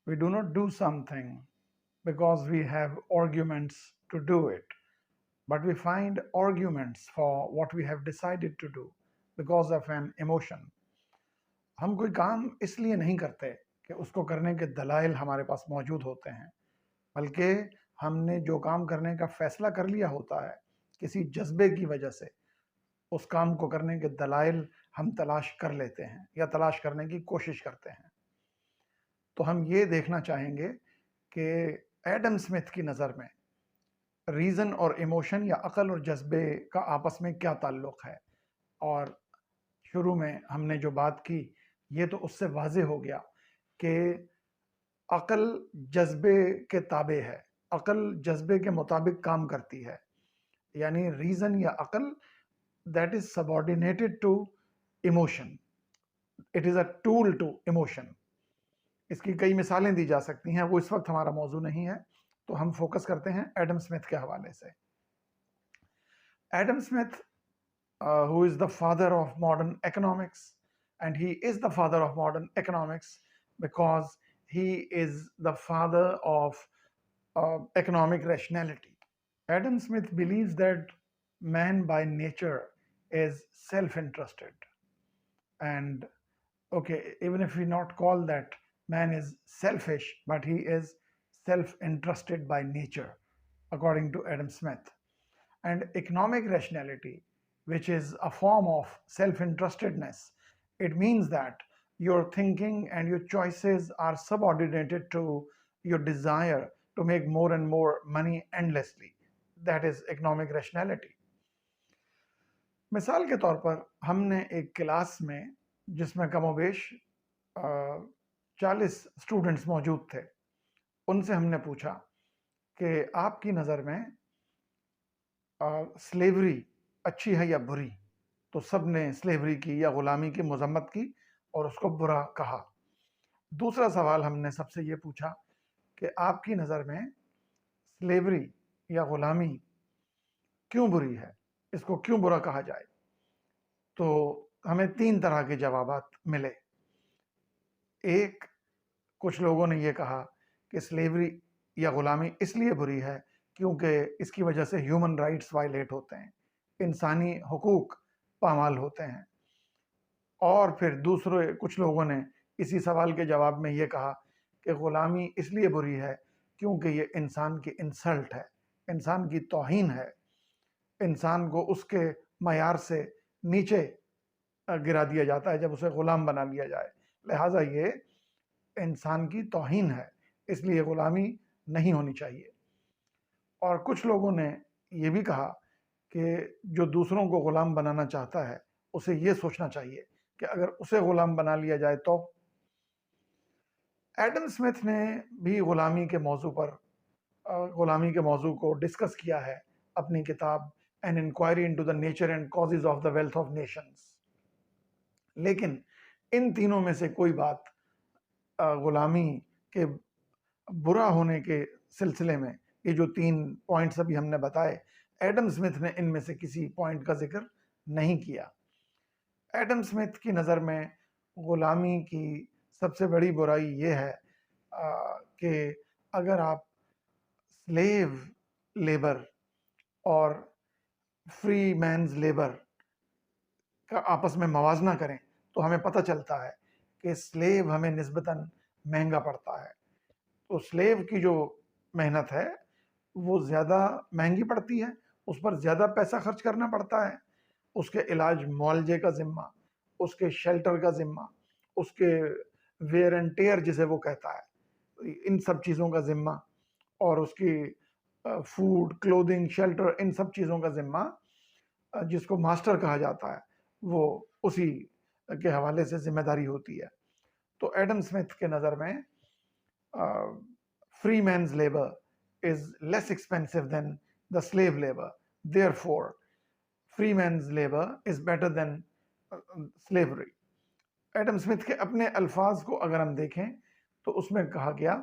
We do not do something because we have arguments to do it, but we find arguments for what we have decided to do because of an emotion. ہم کوئی کام اس لیے نہیں کرتے کہ اس کو کرنے کے دلائل ہمارے پاس موجود ہوتے ہیں، بلکہ ہم نے جو کام کرنے کا فیصلہ کر لیا ہوتا ہے کسی جذبے کی وجہ سے اس کام کو کرنے کے دلائل ہم تلاش کر لیتے ہیں یا تلاش کرنے کی کوشش کرتے ہیں۔ تو ہم یہ دیکھنا چاہیں گے کہ ایڈم اسمتھ کی نظر میں ریزن اور ایموشن یا عقل اور جذبے کا آپس میں کیا تعلق ہے، اور شروع میں ہم نے جو بات کی یہ تو اس سے واضح ہو گیا کہ عقل جذبے کے تابع ہے، عقل جذبے کے مطابق کام کرتی ہے، یعنی ریزن یا عقل that is subordinated to emotion, it is a tool to emotion. اس کی کئی مثالیں دی جا سکتی ہیں، وہ اس وقت ہمارا موضوع نہیں ہے، تو ہم فوکس کرتے ہیں ایڈم اسمتھ کے حوالے سے۔ Adam Smith who is the father of modern economics, and he is the father of modern economics because he is the father of economic rationality. Adam Smith believes that man by nature is self-interested, and okay, even if we not call that man is selfish, but he is self-interested by nature according to Adam Smith. And economic rationality, which is a form of self-interestedness, it means that your thinking and your choices are subordinated to your desire to make more and more money endlessly. That is economic rationality. مثال کے طور پر ہم نے ایک class میں جس میں کم و بیش 40 اسٹوڈنٹس موجود تھے، ان سے ہم نے پوچھا کہ آپ کی نظر میں سلیوری اچھی ہے یا بری؟ تو سب نے سلیوری کی یا غلامی کی مذمت کی اور اس کو برا کہا۔ دوسرا سوال ہم نے سب سے یہ پوچھا کہ آپ کی نظر میں سلیوری یا غلامی کیوں بری ہے، اس کو کیوں برا کہا جائے؟ تو ہمیں 3 طرح کے جوابات ملے۔ ایک، کچھ لوگوں نے یہ کہا کہ سلیوری یا غلامی اس لیے بری ہے کیونکہ اس کی وجہ سے ہیومن رائٹس وائلیٹ ہوتے ہیں، انسانی حقوق پامال ہوتے ہیں۔ اور پھر دوسرے کچھ لوگوں نے اسی سوال کے جواب میں یہ کہا کہ غلامی اس لیے بری ہے کیونکہ یہ انسان کی انسلٹ ہے، انسان کی توہین ہے، انسان کو اس کے معیار سے نیچے گرا دیا جاتا ہے جب اسے غلام بنا لیا جائے، لہٰذا یہ انسان کی توہین ہے، اس لیے غلامی نہیں ہونی چاہیے۔ اور کچھ لوگوں نے یہ بھی کہا کہ جو دوسروں کو غلام بنانا چاہتا ہے اسے یہ سوچنا چاہیے کہ اگر اسے غلام بنا لیا جائے تو۔ ایڈم اسمتھ نے بھی غلامی کے موضوع کو ڈسکس کیا ہے اپنی کتاب An Inquiry into the Nature and Causes of the Wealth of Nations، لیکن ان تینوں میں سے کوئی بات غلامی کے برا ہونے کے سلسلے میں، یہ جو 3 پوائنٹس ابھی ہم نے بتائے، ایڈم اسمتھ نے ان میں سے کسی پوائنٹ کا ذکر نہیں کیا۔ ایڈم اسمتھ کی نظر میں غلامی کی سب سے بڑی برائی یہ ہے کہ اگر آپ سلیو لیبر اور فری مینز لیبر کا آپس میں موازنہ کریں تو ہمیں پتہ چلتا ہے کہ سلیو ہمیں نسبتاً مہنگا پڑتا ہے۔ تو سلیو کی جو محنت ہے وہ زیادہ مہنگی پڑتی ہے، اس پر زیادہ پیسہ خرچ کرنا پڑتا ہے، اس کے علاج معالجے کا ذمہ، اس کے شیلٹر کا ذمہ، اس کے ویئر اینڈ ٹیئر جسے وہ کہتا ہے، ان سب چیزوں کا ذمہ، اور اس کی فوڈ، کلودنگ، شیلٹر، ان سب چیزوں کا ذمہ جس کو ماسٹر کہا جاتا ہے وہ اسی کے حوالے سے ذمہ داری ہوتی ہے۔ تو ایڈم اسمتھ کے نظر میں free man's labor is less expensive than the slave labor. Therefore, free man's labor is better than slavery. Adam Smith کے اپنے الفاظ کو اگر ہم دیکھیں تو اس میں کہا گیا،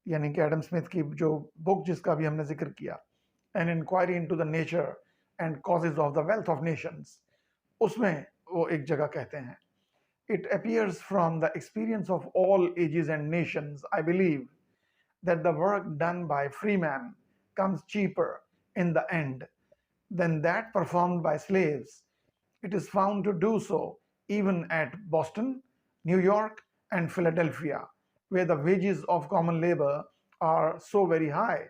یعنی کہ ایڈم اسمتھ کی جو بک جس کا بھی ہم نے ذکر کیا An Inquiry into the Nature and Causes of the Wealth of Nations، اس میں وہ ایک جگہ کہتے ہیں it appears from the experience of all ages and nations, I believe, that the work done by free man comes cheaper in the end than that performed by slaves. It is found to do so even at Boston, New York, and Philadelphia, where the wages of common labor are so very high.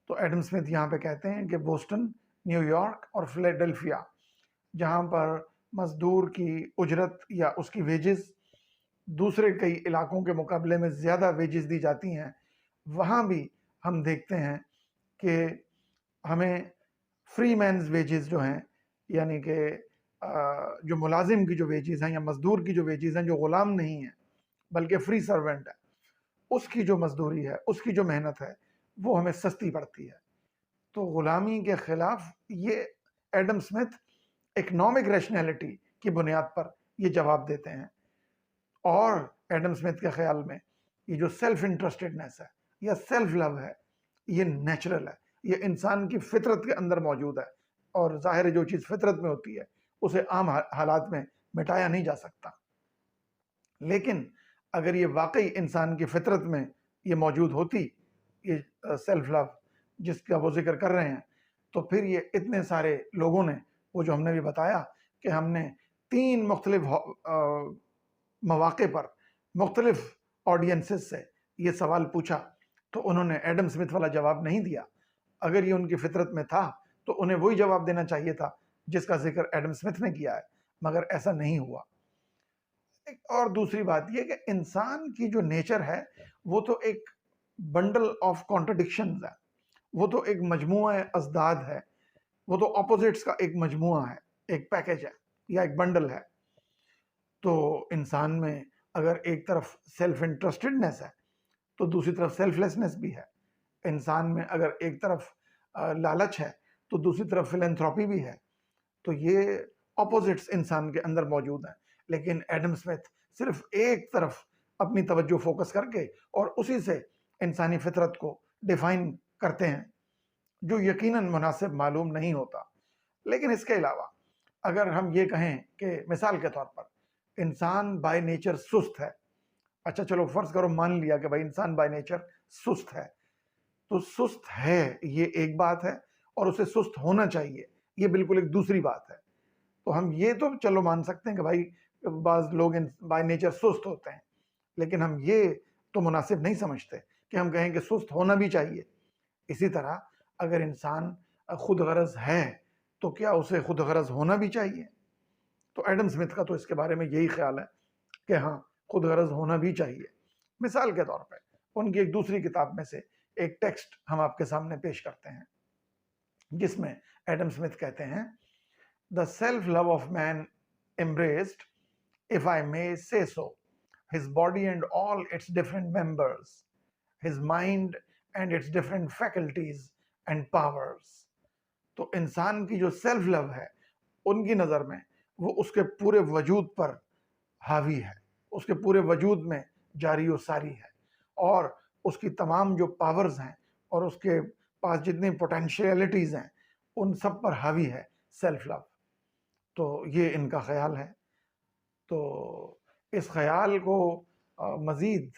تو Adam Smith یہاں پہ کہتے ہیں کہ Boston, new York اور Philadelphia, جہاں پر مزدور کی اجرت یا اس کی ویجز دوسرے کئی علاقوں کے مقابلے میں زیادہ ویجز دی جاتی ہیں، وہاں بھی ہم دیکھتے ہیں کہ ہمیں فری مینز ویجز جو ہیں، یعنی کہ جو ملازم کی جو ویجز ہیں یا مزدور کی جو ویجز ہیں، جو غلام نہیں ہیں بلکہ فری سرونٹ ہے، اس کی جو مزدوری ہے، اس کی جو محنت ہے، وہ ہمیں سستی پڑتی ہے۔ تو غلامی کے خلاف یہ ایڈم اسمتھ اکنامک ریشنلٹی کی بنیاد پر یہ جواب دیتے ہیں، اور ایڈم اسمتھ کے خیال میں یہ جو سیلف انٹرسٹڈنس ہے یا سیلف لو ہے، یہ نیچرل ہے، یہ انسان کی فطرت کے اندر موجود ہے، اور ظاہر ہے جو چیز فطرت میں ہوتی ہے اسے عام حالات میں مٹایا نہیں جا سکتا۔ لیکن اگر یہ واقعی انسان کی فطرت میں یہ موجود ہوتی، یہ سیلف لو جس کا وہ ذکر کر رہے ہیں، تو پھر یہ اتنے سارے لوگوں نے، وہ جو ہم نے بھی بتایا کہ ہم نے 3 مختلف مواقع پر مختلف آڈینسز سے یہ سوال پوچھا، تو انہوں نے ایڈم اسمتھ والا جواب نہیں دیا۔ اگر یہ ان کی فطرت میں تھا تو انہیں وہی جواب دینا چاہیے تھا جس کا ذکر ایڈم اسمتھ نے کیا ہے، مگر ایسا نہیں ہوا۔ اور دوسری بات یہ کہ انسان کی جو نیچر ہے وہ تو ایک بنڈل آف کانٹرڈکشنز ہے، وہ تو ایک مجموعہ ازداد ہے، وہ تو اپوزٹس کا ایک مجموعہ ہے، ایک پیکج ہے یا ایک بنڈل ہے۔ تو انسان میں اگر ایک طرف سیلف انٹرسٹڈنس ہے تو دوسری طرف سیلف لیسنس بھی ہے۔ انسان میں اگر ایک طرف لالچ ہے تو دوسری طرف فلینتھراپی بھی ہے۔ تو یہ اپوزٹس انسان کے اندر موجود ہیں، لیکن ایڈم اسمتھ صرف ایک طرف اپنی توجہ فوکس کر کے اور اسی سے انسانی فطرت کو ڈیفائن کرتے ہیں، جو یقیناً مناسب معلوم نہیں ہوتا۔ لیکن اس کے علاوہ اگر ہم یہ کہیں کہ مثال کے طور پر انسان بائی نیچر سست ہے، اچھا چلو فرض کرو مان لیا کہ بھائی انسان بائی نیچر سست ہے، تو سست ہے یہ ایک بات ہے، اور اسے سست ہونا چاہیے یہ بالکل ایک دوسری بات ہے۔ تو ہم یہ تو چلو مان سکتے ہیں کہ بھائی بعض لوگ بائی نیچر سست ہوتے ہیں، لیکن ہم یہ تو مناسب نہیں سمجھتے کہ ہم کہیں کہ سست ہونا بھی چاہیے۔ اسی طرح اگر انسان خود غرض ہے تو کیا اسے خود غرض ہونا بھی چاہیے؟ تو ایڈم اسمتھ کا تو اس کے بارے میں یہی خیال ہے کہ ہاں خود غرض ہونا بھی چاہیے۔ مثال کے طور پہ ان کی ایک دوسری کتاب میں سے ایک ٹیکسٹ ہم آپ کے سامنے پیش کرتے ہیں، جس میں ایڈم اسمتھ کہتے ہیں The self-love of man embraced, if I may say so, his body and all its different members, his mind and its different faculties and powers. تو انسان کی جو سیلف لو ہے ان کی نظر میں وہ اس کے پورے وجود پر حاوی ہے، اس کے پورے وجود میں جاری و ساری ہے، اور اس کی تمام جو پاورز ہیں اور اس کے پاس جتنی پوٹینشیلٹیز ہیں ان سب پر حاوی ہے سیلف لو۔ تو یہ ان کا خیال ہے۔ تو اس خیال کو مزید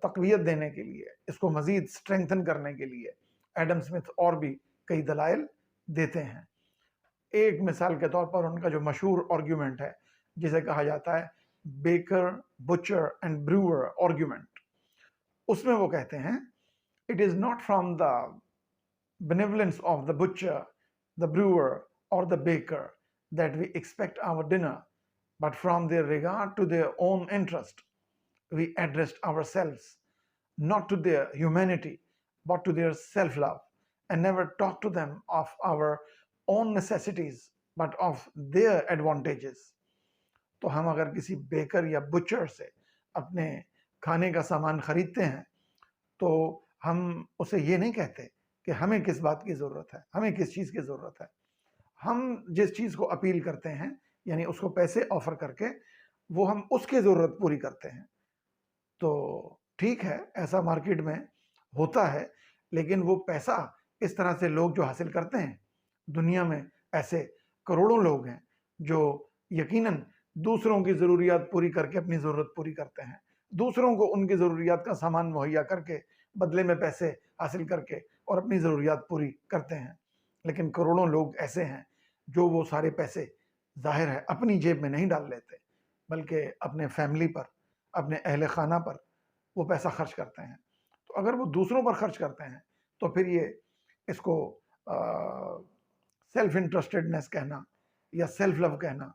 تقویت دینے کے لیے، اس کو مزید سٹرینگتھن کرنے کے لیے ایڈم اسمتھ اور بھی کئی دلائل دیتے ہیں۔ ایک مثال کے طور پر ان کا جو مشہور آرگیومنٹ ہے جسے کہا جاتا ہے baker butcher and brewer argument, اس میں وہ کہتے ہیں it is not from the benevolence of the butcher, the brewer or the baker that we expect our dinner, but from their regard to their own interest we addressed ourselves not to their humanity but to their self-love, and never talk to them of our own necessities but of their advantages. تو ہم اگر کسی baker یا Butcher سے اپنے کھانے کا سامان خریدتے ہیں تو ہم اسے یہ نہیں کہتے کہ ہمیں کس بات کی ضرورت ہے، ہمیں کس چیز کی ضرورت ہے۔ ہم جس چیز کو اپیل کرتے ہیں، یعنی اس کو پیسے آفر کر کے، وہ ہم اس کی ضرورت پوری کرتے ہیں۔ تو ٹھیک ہے ایسا مارکیٹ میں ہوتا ہے، لیکن وہ پیسہ اس طرح سے لوگ جو حاصل کرتے ہیں، دنیا میں ایسے کروڑوں لوگ ہیں جو یقیناً دوسروں کی ضروریات پوری کر کے اپنی ضرورت پوری کرتے ہیں، دوسروں کو ان کی ضروریات کا سامان مہیا کر کے بدلے میں پیسے حاصل کر کے اور اپنی ضروریات پوری کرتے ہیں۔ لیکن کروڑوں لوگ ایسے ہیں جو وہ سارے پیسے ظاہر ہے اپنی جیب میں نہیں ڈال لیتے، بلکہ اپنے فیملی پر، اپنے اہل خانہ پر وہ پیسہ خرچ کرتے ہیں۔ تو اگر وہ دوسروں پر خرچ کرتے ہیں تو پھر یہ اس کو سیلف انٹرسٹڈنس کہنا یا سیلف لو کہنا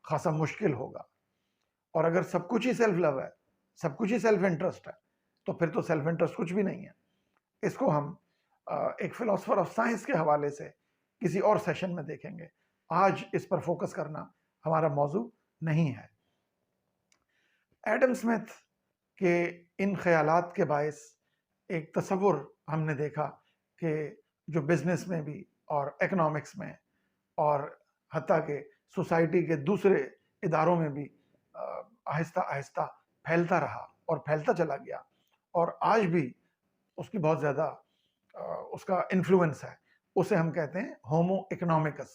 خاصا مشکل ہوگا۔ اور اگر سب کچھ ہی سیلف لو ہے، سب کچھ ہی سیلف انٹرسٹ ہے، تو پھر تو سیلف انٹرسٹ کچھ بھی نہیں ہے۔ اس کو ہم ایک فلاسفر آف سائنس کے حوالے سے کسی اور سیشن میں دیکھیں گے، آج اس پر فوکس کرنا ہمارا موضوع نہیں ہے۔ ایڈم سمتھ کے ان خیالات کے باعث ایک تصور ہم نے دیکھا کہ جو بزنس میں بھی اور اکنامکس میں اور حتیٰ کہ سوسائٹی کے دوسرے اداروں میں بھی آہستہ آہستہ پھیلتا رہا اور پھیلتا چلا گیا، اور آج بھی اس کی بہت زیادہ اس کا انفلوئنس ہے۔ اسے ہم کہتے ہیں ہومو اکنامکس،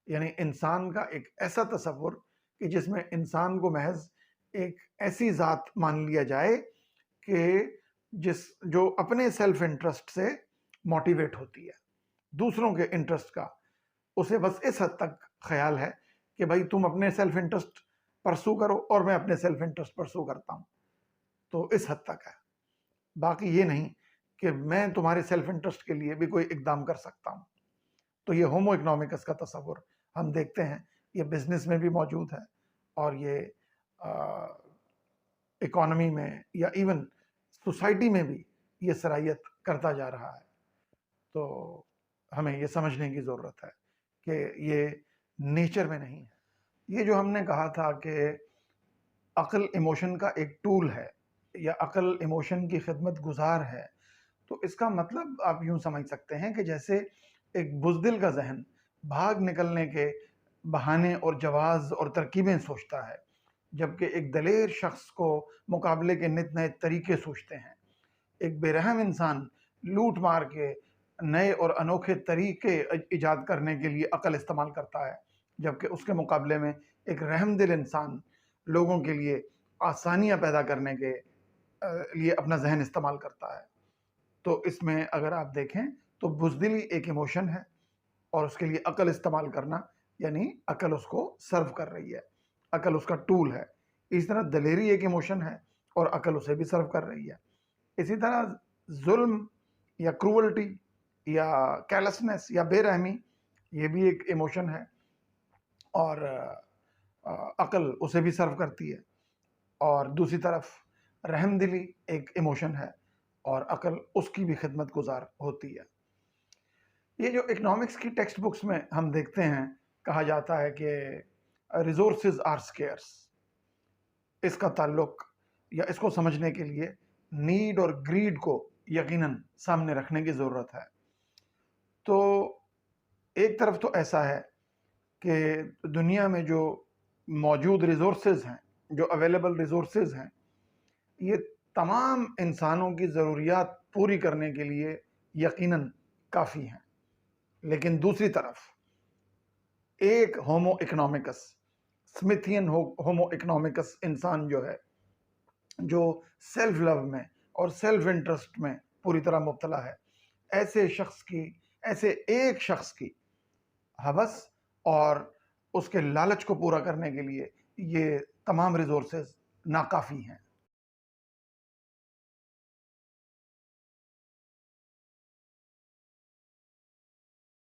یعنی انسان کا ایک ایسا تصور کہ جس میں انسان کو محض ایک ایسی ذات مان لیا جائے کہ جو اپنے سیلف انٹرسٹ سے موٹیویٹ ہوتی ہے، دوسروں کے انٹرسٹ کا اسے بس اس حد تک خیال ہے کہ بھائی تم اپنے سیلف انٹرسٹ پرسو کرو اور میں اپنے سیلف انٹرسٹ پرسو کرتا ہوں، تو اس حد تک ہے۔ باقی یہ نہیں کہ میں تمہارے سیلف انٹرسٹ کے لیے بھی کوئی اقدام کر سکتا ہوں۔ تو یہ ہومو اکنامکس کا تصور ہم دیکھتے ہیں، یہ بزنس میں بھی موجود ہے اور یہ اکانومی میں یا ایون سوسائٹی میں بھی یہ صلاحیت کرتا جا رہا ہے۔ تو ہمیں یہ سمجھنے کی ضرورت ہے کہ یہ نیچر میں نہیں ہے۔ یہ جو ہم نے کہا تھا کہ عقل ایموشن کا ایک ٹول ہے یا عقل ایموشن کی خدمت گزار ہے، تو اس کا مطلب آپ یوں سمجھ سکتے ہیں کہ جیسے ایک بزدل کا ذہن بھاگ نکلنے کے بہانے اور جواز اور ترکیبیں سوچتا ہے، جبکہ ایک دلیر شخص کو مقابلے کے نت نئے طریقے سوچتے ہیں۔ ایک بے رحم انسان لوٹ مار کے نئے اور انوکھے طریقے ایجاد کرنے کے لیے عقل استعمال کرتا ہے، جبکہ اس کے مقابلے میں ایک رحم دل انسان لوگوں کے لیے آسانیاں پیدا کرنے کے لیے اپنا ذہن استعمال کرتا ہے۔ تو اس میں اگر آپ دیکھیں تو بزدلی ایک ایموشن ہے اور اس کے لیے عقل استعمال کرنا یعنی عقل اس کو سرو کر رہی ہے، عقل اس کا ٹول ہے۔ اس طرح دلیری ایک ایموشن ہے اور عقل اسے بھی سرو کر رہی ہے۔ اسی طرح ظلم یا کروولٹی یا کیلسنس یا بے رحمی یہ بھی ایک ایموشن ہے اور عقل اسے بھی سرو کرتی ہے۔ اور دوسری طرف رحم دلی ایک ایموشن ہے اور عقل اس کی بھی خدمت گزار ہوتی ہے۔ یہ جو اکنامکس کی ٹیکسٹ بکس میں ہم دیکھتے ہیں، کہا جاتا ہے کہ ریسورسز آر سکیئرس، اس کا تعلق یا اس کو سمجھنے کے لیے نیڈ اور گریڈ کو یقیناً سامنے رکھنے کی ضرورت ہے۔ تو ایک طرف تو ایسا ہے کہ دنیا میں جو موجود ریسورسز ہیں، جو اویلیبل ریسورسز ہیں، یہ تمام انسانوں کی ضروریات پوری کرنے کے لیے یقیناً کافی ہیں، لیکن دوسری طرف ایک ہومو اکنامکس، سمتھین ہومو اکنامکس انسان جو ہے، جو سیلف لو میں اور سیلف انٹرسٹ میں پوری طرح مبتلا ہے، ایسے ایک شخص کی ہوس اور اس کے لالچ کو پورا کرنے کے لیے یہ تمام ریسورسز ناکافی ہیں۔